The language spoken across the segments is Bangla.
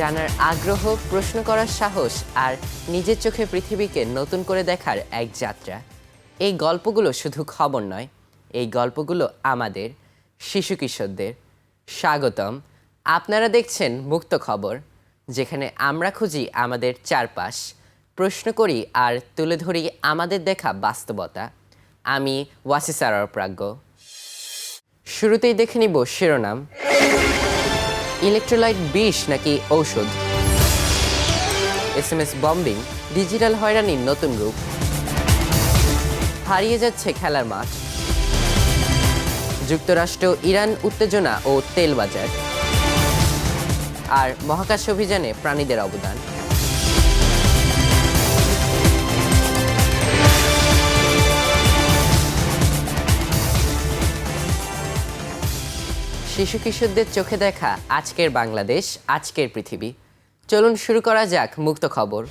জানার আগ্রহ, প্রশ্ন করার সাহস আর নিজের চোখে পৃথিবীকে নতুন করে দেখার এক যাত্রা। এই গল্পগুলো শুধু খবর নয়, এই গল্পগুলো আমাদের শিশু কিশোরদের। স্বাগতম, আপনারা দেখছেন মুক্ত খবর, যেখানে আমরা খুঁজি আমাদের চারপাশ, প্রশ্ন করি আর তুলে ধরি আমাদের দেখা বাস্তবতা। আমি ওয়াসিসার প্রাজ্ঞ। শুরুতেই দেখে নিব শিরোনাম। ইলেকট্রোলাইট বিষ নাকি ঔষধ? SMS বম্বিং, ডিজিটাল হয়রানির নতুন রূপ। হারিয়ে যাচ্ছে খেলার মাঠ। যুক্তরাষ্ট্র ইরান উত্তেজনা ও তেল বাজার। আর মহাকাশ অভিযানে প্রাণীদের অবদান। শিশু কিশোরদের চোখে দেখা আজকের বাংলাদেশ, আজকের পৃথিবী। চলুন শুরু করা যাক মুক্ত খবর।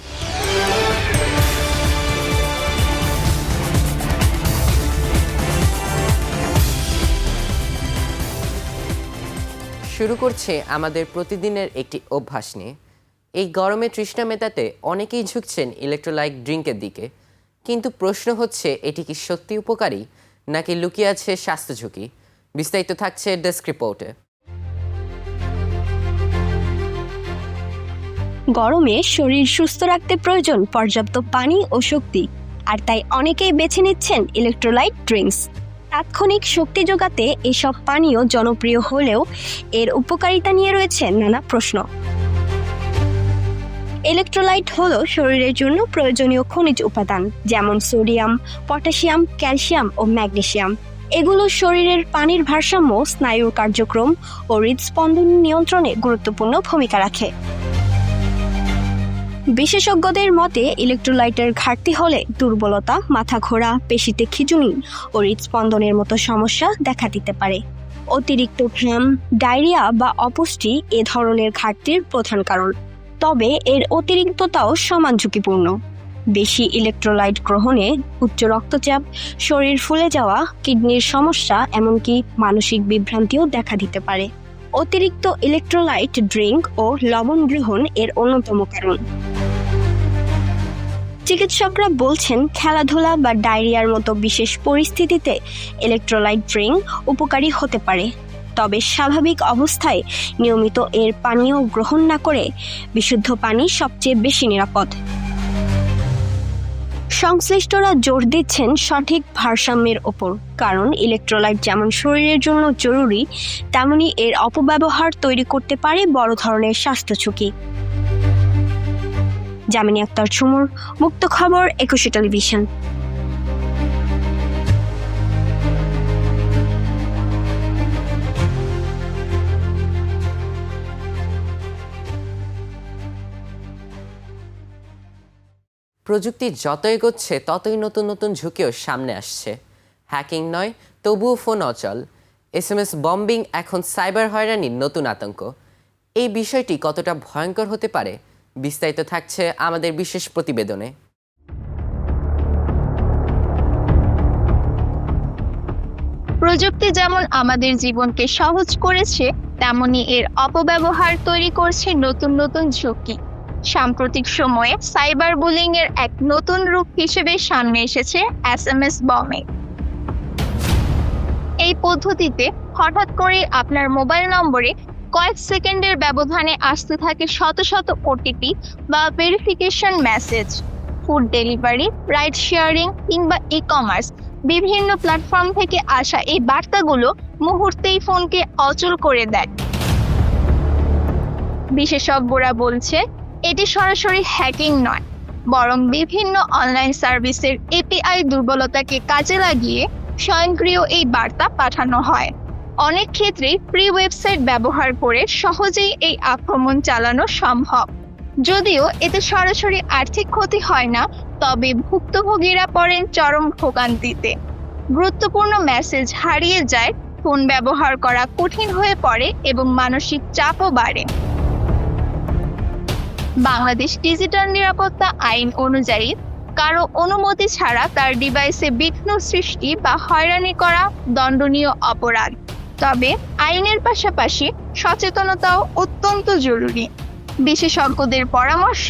শুরু করছে আমাদের প্রতিদিনের একটি অভ্যাস নিয়ে। এই গরমে তৃষ্ণা মেটাতে অনেকেই ঝুঁকছেন ইলেকট্রোলাইট ড্রিঙ্কের দিকে, কিন্তু প্রশ্ন হচ্ছে এটি কি সত্যি উপকারী নাকি লুকিয়ে আছে স্বাস্থ্য ঝুঁকি? বিস্তারিত থাকছে ডেস্ক রিপোর্টে। গরমে শরীর সুস্থ রাখতে প্রয়োজন পর্যাপ্ত পানি ও শক্তি, আর তাই অনেকেই বেছে নিচ্ছেন ইলেকট্রোলাইট ড্রিঙ্কস। তাৎক্ষণিক শক্তি যোগাতে এসব পানীয় জনপ্রিয় হলেও এর উপকারিতা নিয়ে রয়েছে নানা প্রশ্ন। ইলেকট্রোলাইট হলো শরীরের জন্য প্রয়োজনীয় খনিজ উপাদান, যেমন সোডিয়াম, পটাশিয়াম, ক্যালসিয়াম ও ম্যাগনেসিয়াম। এগুলো শরীরের পানির ভারসাম্য, স্নায়ুর কার্যক্রম ও হৃদস্পন্দন নিয়ন্ত্রণে গুরুত্বপূর্ণ ভূমিকা রাখে। বিশেষজ্ঞদের মতে ইলেকট্রোলাইটের ঘাটতি হলে দুর্বলতা, মাথা ঘোরা, পেশিতে খিঁচুনি ও হৃদস্পন্দনের মতো সমস্যা দেখা দিতে পারে। অতিরিক্ত ঘাম, ডায়রিয়া বা অপুষ্টি এ ধরনের ঘাটতির প্রধান কারণ, তবে এর অতিরিক্ততাও সমান ঝুঁকিপূর্ণ। বেশি ইলেকট্রোলাইট গ্রহণে উচ্চ রক্তচাপ, শরীর ফুলে যাওয়া, কিডনির সমস্যা, এমনকি মানসিক বিভ্রান্তিও দেখা দিতে পারে। অতিরিক্ত ইলেকট্রোলাইট ড্রিঙ্ক ও লবণ গ্রহণ এর অন্যতম কারণ। চিকিৎসকরা বলছেন, খেলাধুলা বা ডায়রিয়ার মতো বিশেষ পরিস্থিতিতে ইলেকট্রোলাইট ড্রিঙ্ক উপকারী হতে পারে, তবে স্বাভাবিক অবস্থায় নিয়মিত এর পানীয় গ্রহণ না করে বিশুদ্ধ পানি সবচেয়ে বেশি নিরাপদ। সংশ্লিষ্টরা জোর দিচ্ছেন সঠিক ভারসাম্যের ওপর, কারণ ইলেকট্রোলাইট যেমন শরীরের জন্য জরুরি, তেমনি এর অপব্যবহার তৈরি করতে পারে বড় ধরনের স্বাস্থ্য ঝুঁকি। জামিনী আক্তার ঝুমুর, মুক্ত খবর, 21 টেলিভিশন। প্রযুক্তি যত এগোচ্ছে ততই নতুন নতুন ঝুঁকিও সামনে আসছে। হ্যাকিং নয়, তবুও ফোন অচল। SMS বম্বিং এখন সাইবার হয়রানির নতুন আতঙ্ক। এই বিষয়টি কতটা ভয়ঙ্কর হতে পারে, বিস্তারিত থাকছে আমাদের বিশেষ প্রতিবেদনে। প্রযুক্তি যেমন আমাদের জীবনকে সহজ করেছে, তেমনি এর অপব্যবহার তৈরি করছে নতুন নতুন ঝুঁকি। সাম্প্রতিক সময়ে সাইবার বুলিং এর এক নতুন রূপ হিসেবে সামনে এসেছে SMS বম্বিং। এই পদ্ধতিতে হঠাৎ করে আপনার মোবাইল নম্বরে কয়েক সেকেন্ডের ব্যবধানে আসতে থাকে শত শত OTP বা verification message. Food delivery, ride sharing কিংবা ই-কমার্স বিভিন্ন প্ল্যাটফর্ম থেকে আসা এই বার্তাগুলো মুহূর্তেই ফোনকে অচল করে দেয়। বিশেষজ্ঞরা বলছে, এটি সরাসরি হ্যাকিং নয়, বরং বিভিন্ন অনলাইন সার্ভিসের API দুর্বলতাকে কাজে লাগিয়ে স্বয়ংক্রিয় এই বার্তা পাঠানো হয়। অনেক ক্ষেত্রে ফ্রি ওয়েবসাইট ব্যবহার করে সহজেই এই আক্রমণ চালানো সম্ভব। যদিও এতে সরাসরি আর্থিক ক্ষতি হয় না, তবে ভুক্তভোগীরা পড়েন চরম ভোগান্তিতে। গুরুত্বপূর্ণ মেসেজ হারিয়ে যায়, ফোন ব্যবহার করা কঠিন হয়ে পড়ে এবং মানসিক চাপও বাড়ে। বাংলাদেশ ডিজিটাল নিরাপত্তা আইন অনুযায়ী কারো অনুমতি ছাড়া তার ডিভাইসে বিঘ্ন সৃষ্টি বা হয়রানি করা দণ্ডনীয় অপরাধ। তবে আইনের পাশাপাশি সচেতনতাও অত্যন্ত জরুরি। বিশেষজ্ঞদের পরামর্শ,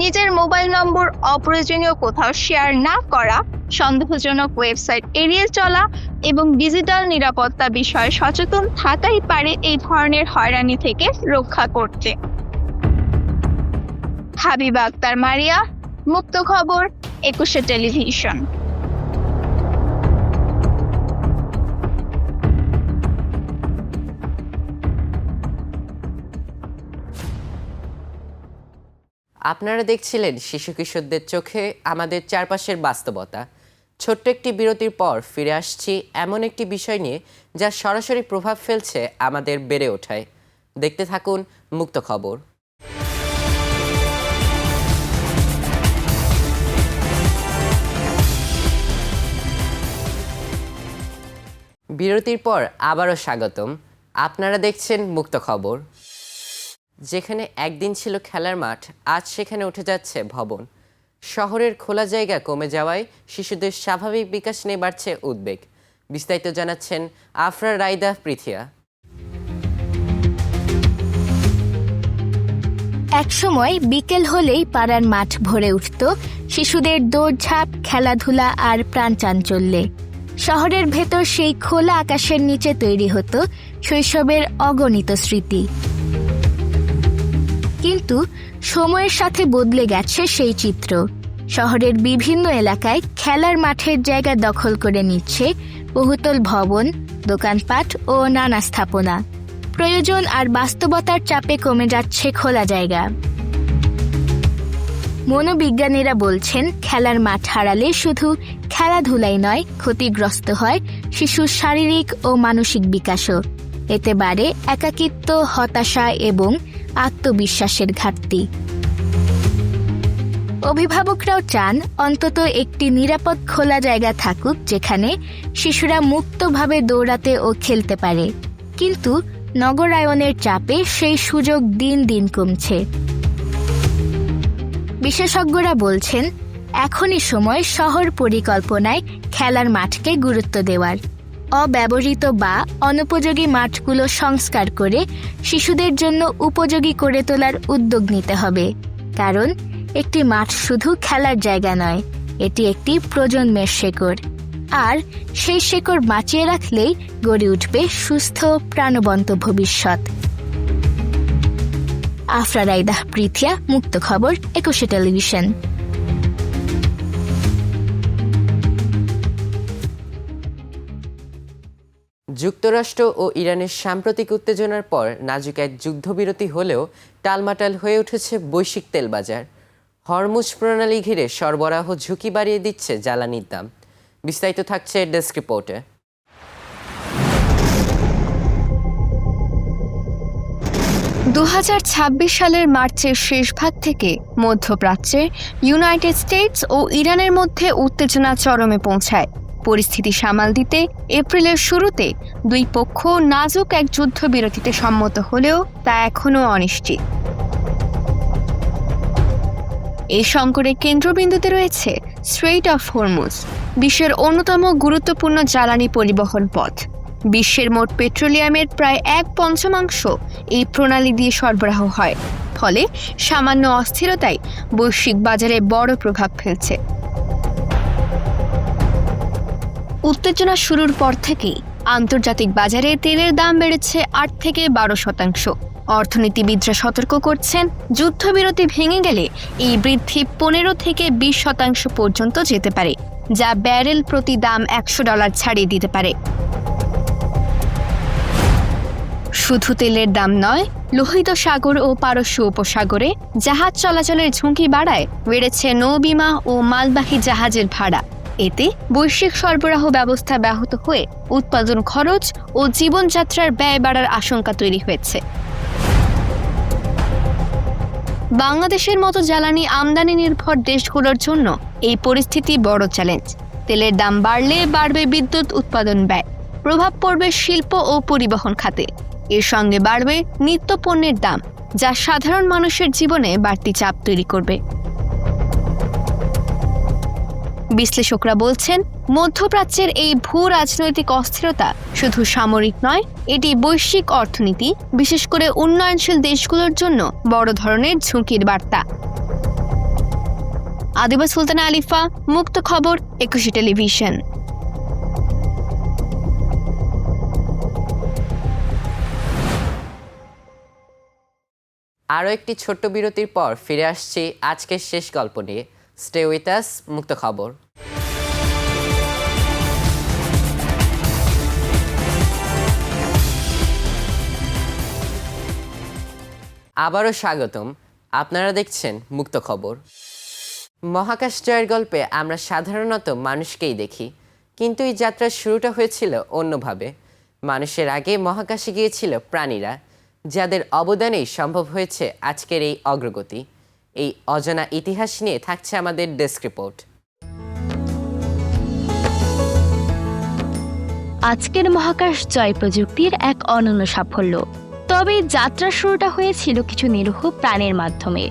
নিজের মোবাইল নম্বর অপ্রয়োজনীয় কোথাও শেয়ার না করা, সন্দেহজনক ওয়েবসাইট এড়িয়ে চলা এবং ডিজিটাল নিরাপত্তা বিষয়ে সচেতন থাকাই পারে এই ধরনের হয়রানি থেকে রক্ষা করতে। হাবিবা আক্তার মারিয়া, মুক্ত খবর, 21 টেলিভিশন। আপনারা দেখছিলেন শিশু কিশোরদের চোখে আমাদের চারপাশের বাস্তবতা। ছোট্ট একটি বিরতির পর ফিরে আসছি এমন একটি বিষয় নিয়ে যা সরাসরি প্রভাব ফেলছে আমাদের বেড়ে ওঠায়। দেখতে থাকুন মুক্ত খবর। বিরতির পর আবারও স্বাগতম। আপনারা দেখছেন মুক্ত খবর। যেখানে একদিন ছিল খেলার মাঠ, আজ সেখানে উঠে যাচ্ছে ভবন। শহরের খোলা জায়গা কমে যাওয়ায় শিশুদের স্বাভাবিক বিকাশ নিয়ে বাড়ছে উদ্বেগ। বিস্তারিত জানাচ্ছেন আফরা রাইদা পৃথিয়া। একসময় বিকেল হলেই পাড়ার মাঠ ভরে উঠত শিশুদের দৌড়ঝাঁপ, খেলাধুলা আর প্রাণ চাঞ্চল্যে। শহরের ভেতর সেই খোলা আকাশের নিচে তৈরি হতো শৈশবের অগণিত স্মৃতি। কিন্তু সময়ের সাথে বদলে গেছে সেই চিত্র। শহরের বিভিন্ন এলাকায় খেলার মাঠের জায়গা দখল করে নিচ্ছে বহুতল ভবন, দোকানপাট ও নানা স্থাপনা। প্রয়োজন আর বাস্তবতার চাপে কমে যাচ্ছে খোলা জায়গা। মনোবিজ্ঞানীরা বলছেন, খেলার মাঠ হারালে শুধু খেলাধুলাই নয়, ক্ষতিগ্রস্ত হয় শিশুর শারীরিক ও মানসিক বিকাশও। এতে বাড়ে একাকিত্ব, হতাশা এবং আত্মবিশ্বাসের ঘাটতি। অভিভাবকরাও চান অন্তত একটি নিরাপদ খোলা জায়গা থাকুক যেখানে শিশুরা মুক্তভাবে দৌড়াতে ও খেলতে পারে। কিন্তু নগরায়নের চাপে সেই সুযোগ দিন দিন কমছে। বিশেষজ্ঞরা বলছেন, এখনই সময় শহর পরিকল্পনায় খেলার মাঠকে গুরুত্ব দেওয়ার। অব্যবহৃত বা অনুপযোগী মাঠগুলো সংস্কার করে শিশুদের জন্য উপযোগী করে তোলার উদ্যোগ নিতে হবে। কারণ একটি মাঠ শুধু খেলার জায়গা নয়, এটি একটি প্রজন্মের শেকড়। আর সেই শেকড় বাঁচিয়ে রাখলেই গড়ে উঠবে সুস্থ, প্রাণবন্ত ভবিষ্যৎ। আফরা রাইদা পৃথিয়া, মুক্ত খবর, 21 টেলিভিশন। যুক্তরাষ্ট্র ও ইরানের সাম্প্রতিক উত্তেজনার পর নাজুক এক যুদ্ধবিরতি হলেও টালমাটাল হয়ে উঠেছে বৈশ্বিক তেল বাজার। হরমুজ প্রণালী ঘিরে সরবরাহ ঝুঁকি বাড়িয়ে দিচ্ছে জ্বালানির দাম। বিস্তারিত থাকছে ডেস্ক রিপোর্টে। 2026 সালের মার্চের শেষ ভাগ থেকে মধ্যপ্রাচ্যে ইউনাইটেড স্টেটস ও ইরানের মধ্যে উত্তেজনা চরমে পৌঁছায়। পরিস্থিতি সামাল দিতে এপ্রিলের শুরুতে দুই পক্ষ নাজুক এক যুদ্ধবিরতিতে সম্মত হলেও তা এখনও অনিশ্চিত। এই সংকটের কেন্দ্রবিন্দুতে রয়েছে স্ট্রেইট অফ হরমুজ, বিশ্বের অন্যতম গুরুত্বপূর্ণ জ্বালানি পরিবহন পথ। বিশ্বের মোট পেট্রোলিয়ামের প্রায় 1/5 এই প্রণালী দিয়ে সরবরাহ হয়। ফলে সামান্য অস্থিরতাই বৈশ্বিক বাজারে বড় প্রভাব ফেলছে। উত্তেজনা শুরুর পর থেকেই আন্তর্জাতিক বাজারে তেলের দাম বেড়েছে 8 থেকে 12%। অর্থনীতিবিদরা সতর্ক করছেন, যুদ্ধবিরতি ভেঙে গেলে এই বৃদ্ধি 15 থেকে 20% পর্যন্ত যেতে পারে, যা ব্যারেল প্রতি দাম $100 ছাড়িয়ে দিতে পারে। শুধু তেলের দাম নয়, লোহিত সাগর ও পারস্য উপসাগরে জাহাজ চলাচলের ঝুঁকি বাড়ায় বেড়েছে নৌবিমা ও মালবাহী জাহাজের ভাড়া। এতে বৈশ্বিক সরবরাহ ব্যবস্থা ব্যাহত হয়ে উৎপাদন খরচ ও জীবনযাত্রার ব্যয় বাড়ার আশঙ্কা তৈরি হয়েছে। বাংলাদেশের মতো জ্বালানি আমদানি নির্ভর দেশগুলোর জন্য এই পরিস্থিতি বড় চ্যালেঞ্জ। তেলের দাম বাড়লে বাড়বে বিদ্যুৎ উৎপাদন ব্যয়, প্রভাব পড়বে শিল্প ও পরিবহন খাতে। এর সঙ্গে বাড়বে নিত্যপণ্যের দাম, যা সাধারণ মানুষের জীবনে বাড়তি চাপ তৈরি করবে। বিশ্লেষকরা বলছেন, মধ্যপ্রাচ্যের এই ভূ রাজনৈতিক অস্থিরতা শুধু সামরিক নয়, এটি বৈশ্বিক অর্থনীতি, বিশেষ করে উন্নয়নশীল দেশগুলোর জন্য বড় ধরনের ঝুঁকির বার্তা। আদিবা সুলতানা আলিফা, মুক্ত খবর, 21 টেলিভিশন। আরও একটি ছোট্ট বিরতির পর ফিরে আসছি আজকের শেষ গল্প নিয়ে। স্টে উইথ আস, মুক্ত খবর। আবারও স্বাগতম। আপনারা দেখছেন মুক্ত খবর। মহাকাশ জয়ের গল্পে আমরা সাধারণত মানুষকেই দেখি, কিন্তু এই যাত্রার শুরুটা হয়েছিল অন্যভাবে। মানুষের আগে মহাকাশে গিয়েছিল প্রাণীরা, যাদের অবদানেই সম্ভব হয়েছে আজকের এই অগ্রগতি। এই অজানা ইতিহাস নিয়ে থাকছে আমাদের ডেস্ক রিপোর্ট। আজকের মহাকাশ জয় প্রযুক্তির এক অনন্য সাফল্য। তবে যাত্রার শুরুটা হয়েছিল কিছু নিরীহ প্রাণীর মাধ্যমে।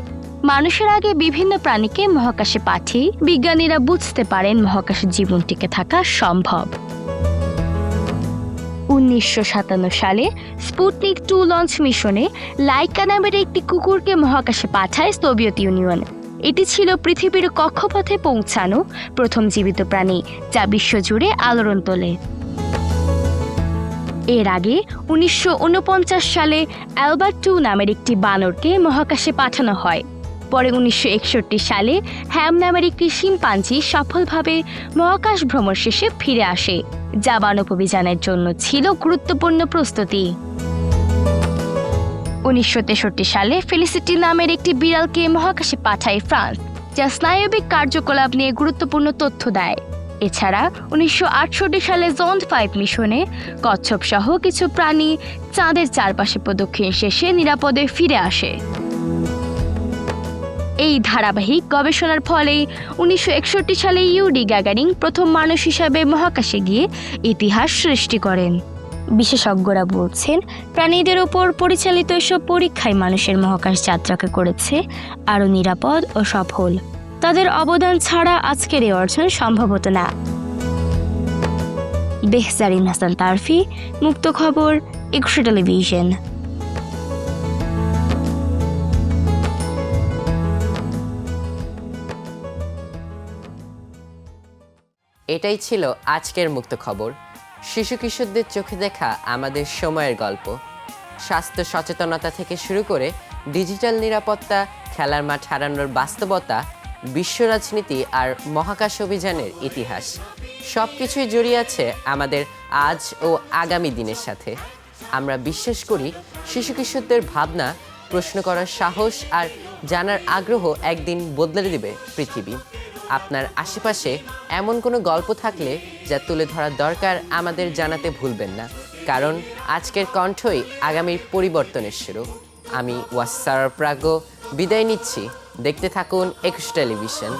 মানুষের আগে বিভিন্ন প্রাণীকে মহাকাশে পাঠিয়ে বিজ্ঞানীরা বুঝতে পারেন মহাকাশে জীবন টিকে থাকা সম্ভব। 1957 সালে স্পুটনিক 2 লঞ্চ মিশনে লাইকা নামের একটি কুকুরকে মহাকাশে পাঠায় সোভিয়েত ইউনিয়ন। এটি ছিল পৃথিবীর কক্ষপথে পৌঁছানো প্রথম জীবিত প্রাণী, যা বিশ্বজুড়ে আলোড়ন তোলে। এর আগে 1949 সালে অ্যালবার্ট 2 নামের একটি বানরকে মহাকাশে পাঠানো হয়। পরে 1961 সালে হ্যাম নামের একটি শিম্পাঞ্জি সফলভাবে মহাকাশ ভ্রমণ শেষে ফিরে আসে, যা মানব অভিযানের জন্য ছিল গুরুত্বপূর্ণ প্রস্তুতি। 1963 সালে ফেলিসিটি নামের একটি বিড়ালকে মহাকাশে পাঠায় ফ্রান্স, যা স্নায়বিক কার্যকলাপ নিয়ে গুরুত্বপূর্ণ তথ্য দেয়। এছাড়া 1968 সালে জন্ড 5 মিশনে কচ্ছপ সহ কিছু প্রাণী চাঁদের চারপাশে প্রদক্ষিণ শেষে নিরাপদে ফিরে আসে। এই ধারাবাহিক গবেষণার ফলে 1961 সালে ইউরি গ্যাগারিন প্রথম মানুষ হিসাবে মহাকাশে গিয়ে ইতিহাস সৃষ্টি করেন। বিশেষজ্ঞরা বলছেন, প্রাণীদের উপর পরিচালিত এসব পরীক্ষায় মানুষের মহাকাশ যাত্রাকে করেছে আরও নিরাপদ ও সফল। তাদের অবদান ছাড়া আজকের এই অর্জন সম্ভব হতো না। বেহজারিন হাসান তারফি, মুক্ত খবর, 21 টেলিভিশন। এটাই ছিল আজকের মুক্ত খবর। শিশু কিশোরদের চোখে দেখা আমাদের সময়ের গল্প। স্বাস্থ্য সচেতনতা থেকে শুরু করে ডিজিটাল নিরাপত্তা, খেলার মাঠ হারানোর বাস্তবতা, বিশ্ব রাজনীতি আর মহাকাশ অভিযানের ইতিহাস, সব কিছুই জড়িয়ে আছে আমাদের আজ ও আগামী দিনের সাথে। আমরা বিশ্বাস করি শিশু কিশোরদের ভাবনা, প্রশ্ন করার সাহস আর জানার আগ্রহ একদিন বদলে দেবে পৃথিবী। আপনার আশেপাশে এমন কোনো গল্প থাকলে যা তুলে ধরার দরকার, আমাদের জানাতে ভুলবেন না, কারণ আজকের কণ্ঠই আগামীর পরিবর্তনের শুরু। আমি ওয়াসার প্রাগ বিদায় নিচ্ছি। দেখতে থাকুন 21 টেলিভিশন।